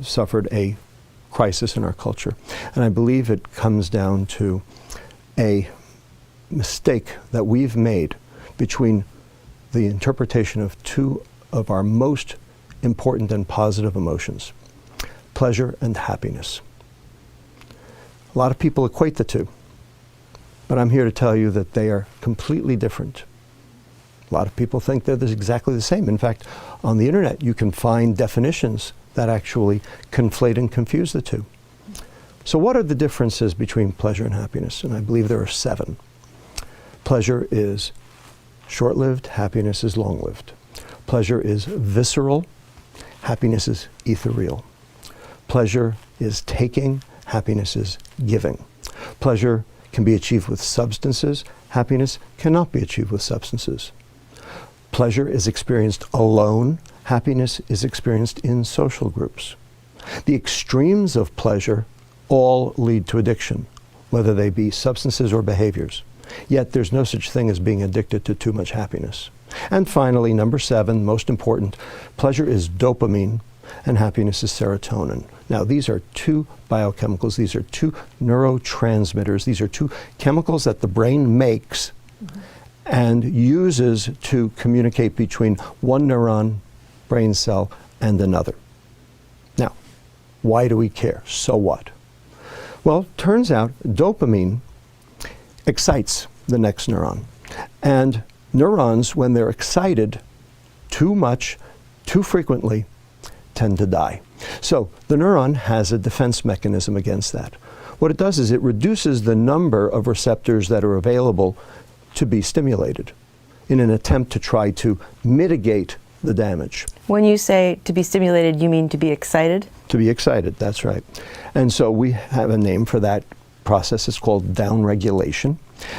suffered a crisis in our culture. And I believe it comes down to a mistake that we've made between the interpretation of two of our most important and positive emotions, pleasure and happiness. A lot of people equate the two, but I'm here to tell you that they are completely different. A lot of people think they're exactly the same. In fact, on the internet, you can find definitions that actually conflate and confuse the two. So what are the differences between pleasure and happiness? And I believe there are 7. Pleasure is short-lived, happiness is long-lived. Pleasure is visceral, happiness is ethereal. Pleasure is taking, happiness is giving. Pleasure can be achieved with substances, happiness cannot be achieved with substances. Pleasure is experienced alone, happiness is experienced in social groups. The extremes of pleasure all lead to addiction, whether they be substances or behaviors. Yet there's no such thing as being addicted to too much happiness. And finally, number 7, most important, pleasure is dopamine and happiness is serotonin. Now, these are 2 biochemicals. These are 2 neurotransmitters. These are 2 chemicals that the brain makes and uses to communicate between one neuron brain cell and another. Now, why do we care? So what? Well, turns out dopamine excites the next neuron. And neurons, when they're excited too much, too frequently, tend to die. So the neuron has a defense mechanism against that. What it does is it reduces the number of receptors that are available to be stimulated in an attempt to try to mitigate the damage. When you say to be stimulated, you mean to be excited? To be excited, that's right. And so we have a name for that process. It's called downregulation.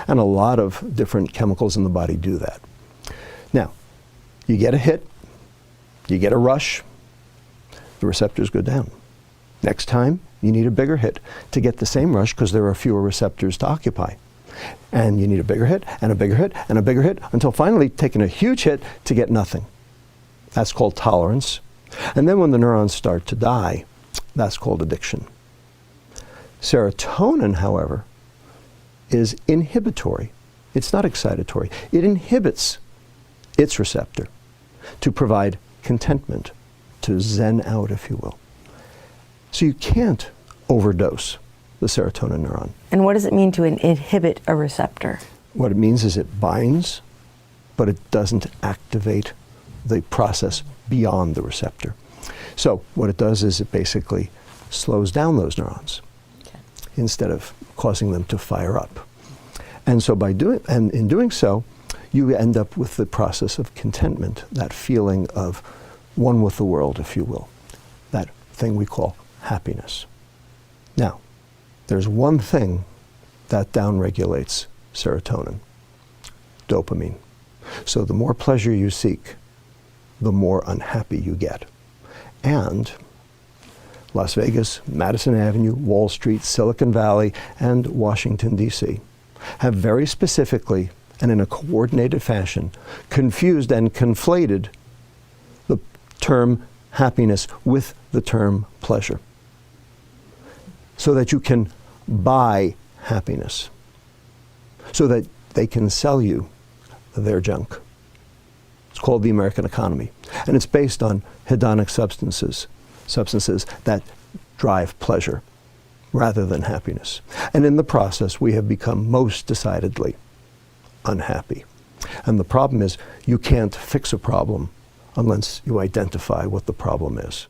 And a lot of different chemicals in the body do that. Now, you get a hit, you get a rush, the receptors go down. Next time, you need a bigger hit to get the same rush because there are fewer receptors to occupy. And you need a bigger hit, and a bigger hit, and a bigger hit, until finally taking a huge hit to get nothing. That's called tolerance. And then when the neurons start to die, that's called addiction. Serotonin, however, is inhibitory. It's not excitatory. It inhibits its receptor to provide contentment, to zen out, if you will. So you can't overdose the serotonin neuron. And what does it mean to inhibit a receptor? What it means is it binds, but it doesn't activate the process beyond the receptor. So what it does is it basically slows down those neurons instead of causing them to fire up. And so in doing so, you end up with the process of contentment, that feeling of one with the world, if you will, that thing we call happiness. Now, there's one thing that downregulates serotonin, dopamine. So the more pleasure you seek, the more unhappy you get. And Las Vegas, Madison Avenue, Wall Street, Silicon Valley, and Washington, D.C. have very specifically and in a coordinated fashion confused and conflated the term happiness with the term pleasure, so that you can buy happiness, so that they can sell you their junk. It's called the American economy, and it's based on hedonic substances that drive pleasure rather than happiness. And in the process, we have become most decidedly unhappy. And the problem is, you can't fix a problem unless you identify what the problem is.